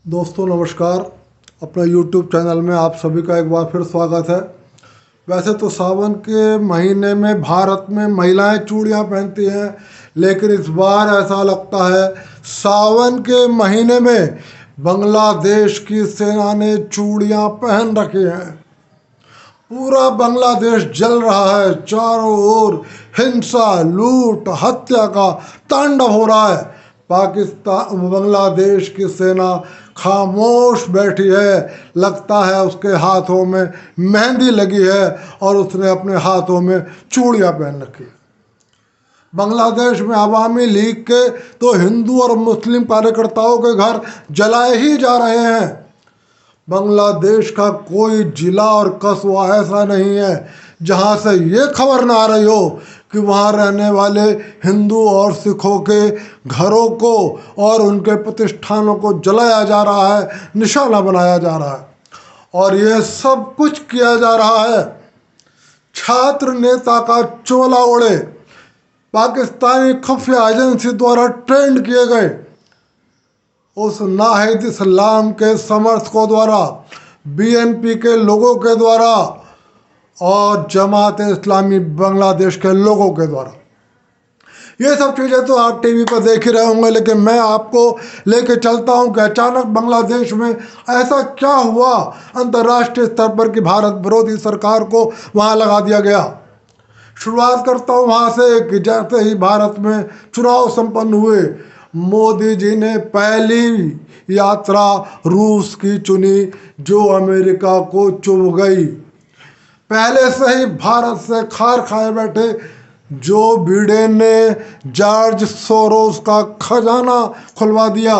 दोस्तों नमस्कार। अपना YouTube चैनल में आप सभी का एक बार फिर स्वागत है। वैसे तो सावन के महीने में भारत में महिलाएं चूड़ियां पहनती हैं, लेकिन इस बार ऐसा लगता है सावन के महीने में बांग्लादेश की सेना ने चूड़ियां पहन रखी हैं। पूरा बांग्लादेश जल रहा है, चारों ओर हिंसा, लूट, हत्या का तांडव हो रहा है। पाकिस्तान बांग्लादेश की सेना खामोश बैठी है, लगता है उसके हाथों में मेहंदी लगी है और उसने अपने हाथों में चूड़ियां पहन रखी है। बांग्लादेश में अवामी लीग के तो हिंदू और मुस्लिम कार्यकर्ताओं के घर जलाए ही जा रहे हैं। बांग्लादेश का कोई जिला और कस्बा ऐसा नहीं है जहां से ये खबर ना आ रही हो कि वहां रहने वाले हिंदू और सिखों के घरों को और उनके प्रतिष्ठानों को जलाया जा रहा है, निशाना बनाया जा रहा है। और ये सब कुछ किया जा रहा है छात्र नेता का चोला ओढ़े, पाकिस्तानी खुफिया एजेंसी द्वारा ट्रेंड किए गए उस नाहिद इस्लाम के समर्थकों द्वारा, बीएनपी के लोगों के द्वारा और जमात इस्लामी बांग्लादेश के लोगों के द्वारा। ये सब चीज़ें तो आप टीवी पर देख ही रहे होंगे, लेकिन मैं आपको लेके चलता हूं कि अचानक बांग्लादेश में ऐसा क्या हुआ अंतर्राष्ट्रीय स्तर पर कि भारत विरोधी सरकार को वहां लगा दिया गया। शुरुआत करता हूं वहां से कि जैसे ही भारत में चुनाव संपन्न हुए, मोदी जी ने पहली यात्रा रूस की चुनी, जो अमेरिका को चुभ गई। पहले से ही भारत से खार खाए बैठे जो बिडेन ने जॉर्ज सोरोस का खजाना खुलवा दिया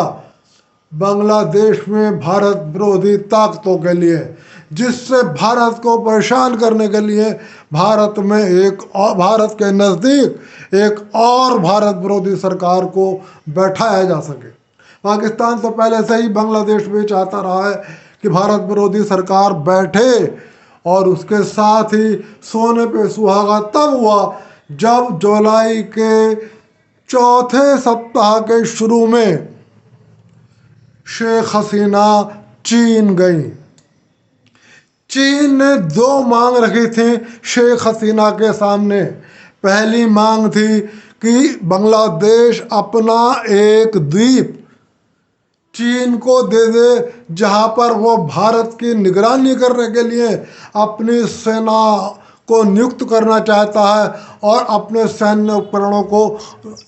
बांग्लादेश में भारत विरोधी ताकतों के लिए, जिससे भारत को परेशान करने के लिए भारत में भारत के नज़दीक एक और भारत विरोधी सरकार को बैठाया जा सके। पाकिस्तान तो पहले से ही बांग्लादेश में चाहता रहा है कि भारत विरोधी सरकार बैठे, और उसके साथ ही सोने पे सुहागा तब हुआ जब जुलाई के चौथे सप्ताह के शुरू में शेख हसीना चीन गई। चीन ने दो मांग रखी थी शेख हसीना के सामने। पहली मांग थी कि बांग्लादेश अपना एक द्वीप चीन को दे दे, जहां पर वो भारत की निगरानी करने के लिए अपनी सेना को नियुक्त करना चाहता है और अपने सैन्य उपकरणों को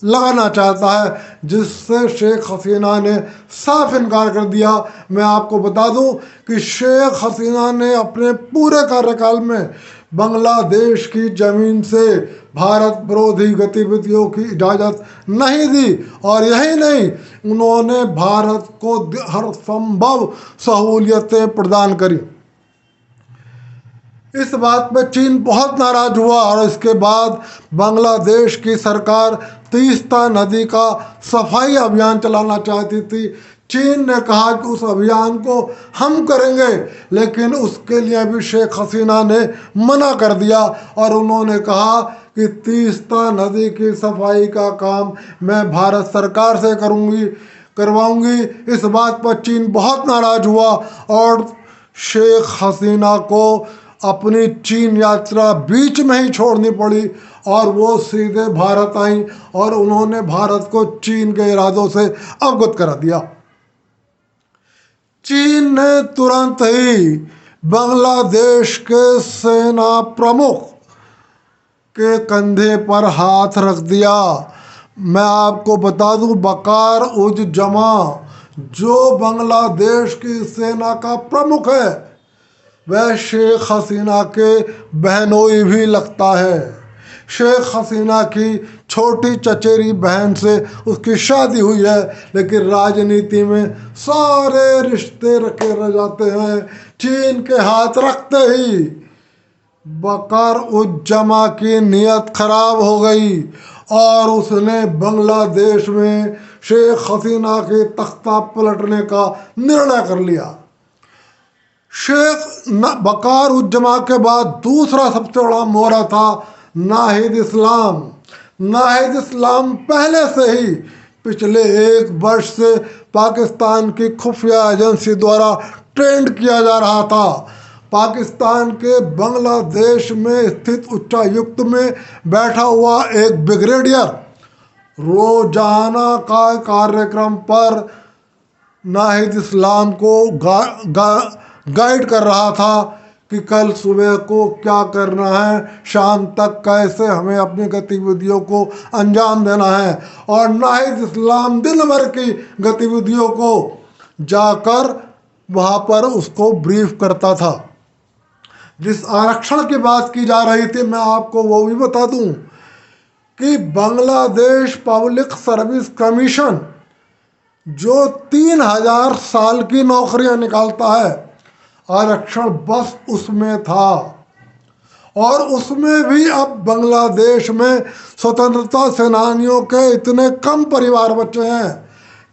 लगाना चाहता है, जिससे शेख हसीना ने साफ इनकार कर दिया। मैं आपको बता दूं कि शेख हसीना ने अपने पूरे कार्यकाल में बांग्लादेश की जमीन से भारत विरोधी गतिविधियों की इजाज़त नहीं दी, और यही नहीं, उन्होंने भारत को हर संभव सहूलियतें प्रदान करी। इस बात पे चीन बहुत नाराज हुआ और इसके बाद बांग्लादेश की सरकार तीस्ता नदी का सफाई अभियान चलाना चाहती थी। चीन ने कहा कि उस अभियान को हम करेंगे, लेकिन उसके लिए भी शेख हसीना ने मना कर दिया और उन्होंने कहा कि तीस्ता नदी की सफाई का काम मैं भारत सरकार से करवाऊंगी। इस बात पर चीन बहुत नाराज हुआ और शेख हसीना को अपनी चीन यात्रा बीच में ही छोड़नी पड़ी और वो सीधे भारत आई और उन्होंने भारत को चीन के इरादों से अवगत करा दिया। चीन ने तुरंत ही बांग्लादेश के सेना प्रमुख के कंधे पर हाथ रख दिया। मैं आपको बता दूं, वकार उज जमा जो बांग्लादेश की सेना का प्रमुख है, वह शेख हसीना के बहनोई भी लगता है। शेख हसीना की छोटी चचेरी बहन से उसकी शादी हुई है, लेकिन राजनीति में सारे रिश्ते रखे रह जाते हैं। चीन के हाथ रखते ही बकर उज्जमा की नीयत खराब हो गई और उसने बांग्लादेश में शेख हसीना के तख्ता पलटने का निर्णय कर लिया। शेख बकार उज्जमा के बाद दूसरा सबसे बड़ा मोहरा था नाहिद इस्लाम। नाहिद इस्लाम पहले से ही पिछले एक वर्ष से पाकिस्तान की खुफिया एजेंसी द्वारा ट्रेंड किया जा रहा था। पाकिस्तान के बांग्लादेश में स्थित उच्चायुक्त में बैठा हुआ एक ब्रिगेडियर रोजाना का कार्यक्रम पर नाहिद इस्लाम को गाइड कर रहा था कि कल सुबह को क्या करना है, शाम तक कैसे हमें अपनी गतिविधियों को अंजाम देना है। और नाहिद इस्लाम दिन भर की गतिविधियों को जाकर वहाँ पर उसको ब्रीफ करता था। जिस आरक्षण की बात की जा रही थी, मैं आपको वो भी बता दूं कि बांग्लादेश पब्लिक सर्विस कमीशन जो 3000 साल की नौकरियां निकालता है, आरक्षण बस उसमें था। और उसमें भी अब बांग्लादेश में स्वतंत्रता सेनानियों के इतने कम परिवार बचे हैं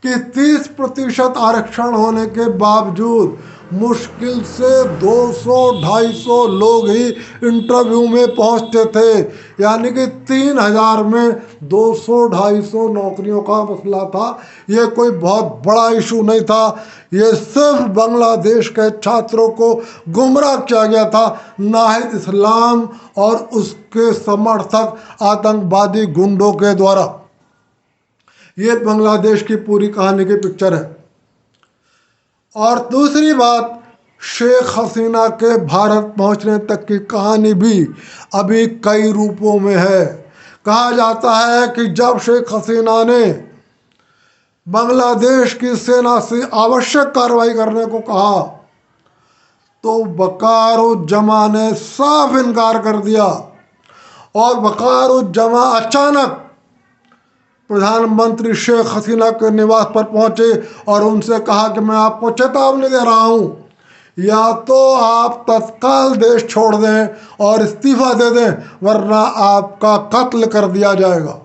कि 30% आरक्षण होने के बावजूद मुश्किल से 200-250 लोग ही इंटरव्यू में पहुंचते थे। यानी कि 3000 में 200-250 नौकरियों का मसला था। ये कोई बहुत बड़ा इशू नहीं था। ये सिर्फ बांग्लादेश के छात्रों को गुमराह किया गया था नाहिद इस्लाम और उसके समर्थक आतंकवादी गुंडों के द्वारा। ये बांग्लादेश की पूरी कहानी की पिक्चर है। और दूसरी बात, शेख हसीना के भारत पहुंचने तक की कहानी भी अभी कई रूपों में है। कहा जाता है कि जब शेख हसीना ने बांग्लादेश की सेना से आवश्यक कार्रवाई करने को कहा तो वक़ारुज्जमा ने साफ इनकार कर दिया। और वक़ारुज्जमा अचानक प्रधानमंत्री शेख हसीना के निवास पर पहुंचे और उनसे कहा कि मैं आपको चेतावनी दे रहा हूं, या तो आप तत्काल देश छोड़ दें और इस्तीफा दे दें, वरना आपका कत्ल कर दिया जाएगा।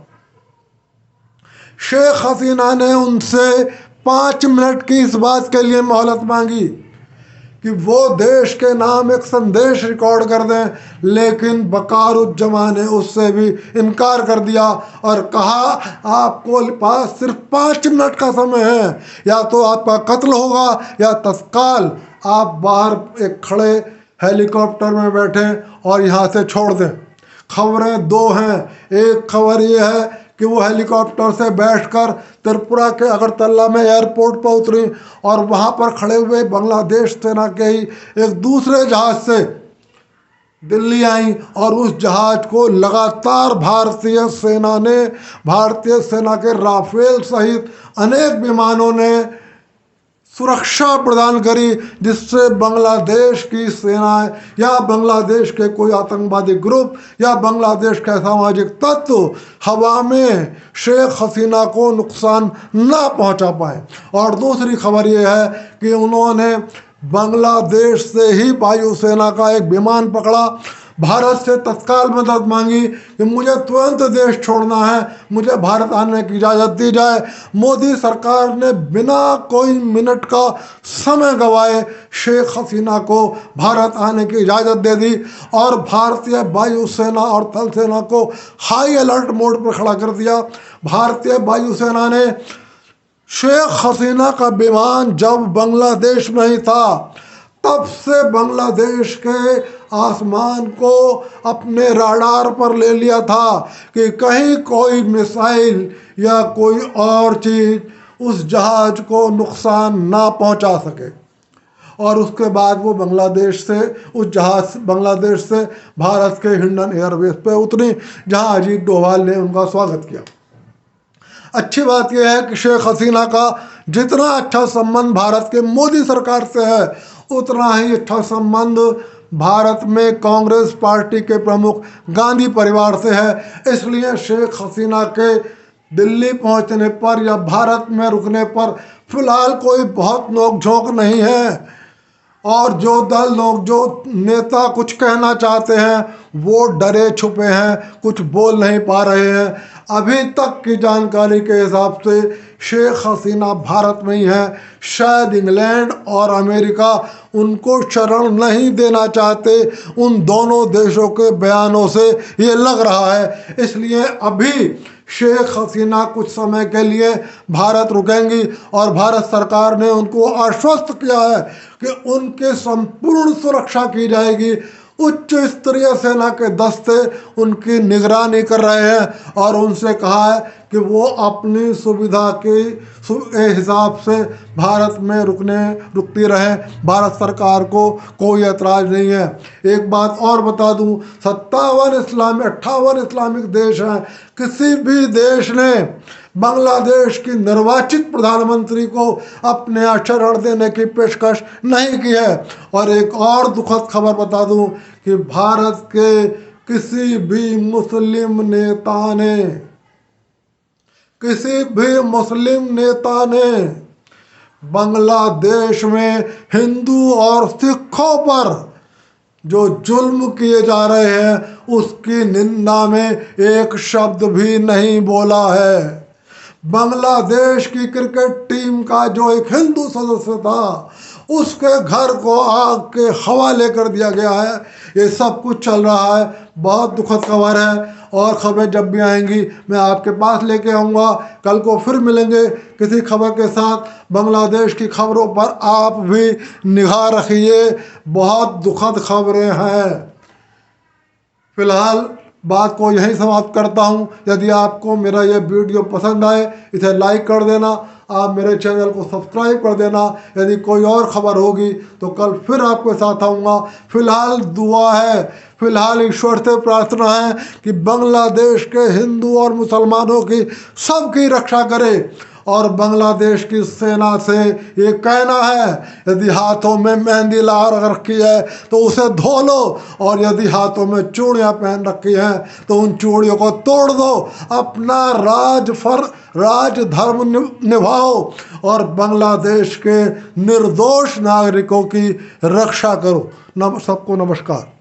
शेख हसीना ने उनसे 5 मिनट की इस बात के लिए मोहलत मांगी कि वो देश के नाम एक संदेश रिकॉर्ड कर दें, लेकिन वक़ारुज्जमा ने उससे भी इनकार कर दिया और कहा आपको पास सिर्फ 5 मिनट का समय है, या तो आपका कत्ल होगा या तत्काल आप बाहर एक खड़े हेलीकॉप्टर में बैठें और यहाँ से छोड़ दें। खबरें दो हैं। एक खबर ये है कि वो हेलीकॉप्टर से बैठकर त्रिपुरा के अगरतला में एयरपोर्ट पर उतरी और वहाँ पर खड़े हुए बांग्लादेश सेना के ही एक दूसरे जहाज़ से दिल्ली आई और उस जहाज़ को लगातार भारतीय सेना के राफेल सहित अनेक विमानों ने सुरक्षा प्रदान करी, जिससे बांग्लादेश की सेनाएं या बांग्लादेश के कोई आतंकवादी ग्रुप या बांग्लादेश के सामाजिक तत्व हवा में शेख हसीना को नुकसान ना पहुंचा पाए। और दूसरी खबर यह है कि उन्होंने बांग्लादेश से ही वायुसेना का एक विमान पकड़ा, भारत से तत्काल मदद मांगी कि मुझे तुरंत देश छोड़ना है, मुझे भारत आने की इजाज़त दी जाए। मोदी सरकार ने बिना कोई मिनट का समय गंवाए शेख हसीना को भारत आने की इजाज़त दे दी और भारतीय वायुसेना और थल सेना को हाई अलर्ट मोड पर खड़ा कर दिया। भारतीय वायुसेना ने शेख हसीना का विमान जब बांग्लादेश में ही था तब से बांग्लादेश के आसमान को अपने राडार पर ले लिया था कि कहीं कोई मिसाइल या कोई और चीज़ उस जहाज़ को नुकसान ना पहुंचा सके। और उसके बाद वो बांग्लादेश से भारत के हिंडन एयरबेस पे उतरी, जहां अजीत डोभाल ने उनका स्वागत किया। अच्छी बात यह है कि शेख हसीना का जितना अच्छा संबंध भारत के मोदी सरकार से है, उतना ही अच्छा संबंध भारत में कांग्रेस पार्टी के प्रमुख गांधी परिवार से है। इसलिए शेख हसीना के दिल्ली पहुंचने पर या भारत में रुकने पर फिलहाल कोई बहुत नोकझोंक नहीं है। और जो नेता कुछ कहना चाहते हैं वो डरे छुपे हैं, कुछ बोल नहीं पा रहे हैं। अभी तक की जानकारी के हिसाब से शेख हसीना भारत में ही है। शायद इंग्लैंड और अमेरिका उनको शरण नहीं देना चाहते, उन दोनों देशों के बयानों से ये लग रहा है। इसलिए अभी शेख हसीना कुछ समय के लिए भारत रुकेंगी और भारत सरकार ने उनको आश्वस्त किया है कि उनके संपूर्ण सुरक्षा की जाएगी। उच्च स्तरीय सेना के दस्ते उनकी निगरानी कर रहे हैं और उनसे कहा है कि वो अपनी सुविधा के हिसाब से भारत में रुकती रहे। भारत सरकार को कोई ऐतराज नहीं है। एक बात और बता दूं, 58 इस्लामिक देश हैं। किसी भी देश ने बांग्लादेश की निर्वाचित प्रधानमंत्री को अपने यहाँ शरण देने की पेशकश नहीं की है। और एक और दुखद खबर बता दूं कि भारत के किसी भी मुस्लिम नेता ने बांग्लादेश में हिंदू और सिखों पर जो जुल्म किए जा रहे हैं उसकी निंदा में एक शब्द भी नहीं बोला है। बांग्लादेश की क्रिकेट टीम का जो एक हिंदू सदस्य था उसके घर को आग के हवाले कर दिया गया है। ये सब कुछ चल रहा है। बहुत दुखद खबर है और खबरें जब भी आएंगी मैं आपके पास लेके आऊँगा। कल को फिर मिलेंगे किसी खबर के साथ। बांग्लादेश की खबरों पर आप भी निगाह रखिए, बहुत दुखद खबरें हैं। फिलहाल बात को यहीं समाप्त करता हूं। यदि आपको मेरा यह वीडियो पसंद आए इसे लाइक कर देना, आप मेरे चैनल को सब्सक्राइब कर देना। यदि कोई और खबर होगी तो कल फिर आपके साथ आऊँगा। फिलहाल दुआ है, फिलहाल ईश्वर से प्रार्थना है कि बांग्लादेश के हिंदू और मुसलमानों की सबकी रक्षा करे। और बांग्लादेश की सेना से ये कहना है, यदि हाथों में मेहंदी लगा रखी है तो उसे धो लो, और यदि हाथों में चूड़ियाँ पहन रखी हैं तो उन चूड़ियों को तोड़ दो। अपना राज धर्म निभाओ और बांग्लादेश के निर्दोष नागरिकों की रक्षा करो। सबको नमस्कार।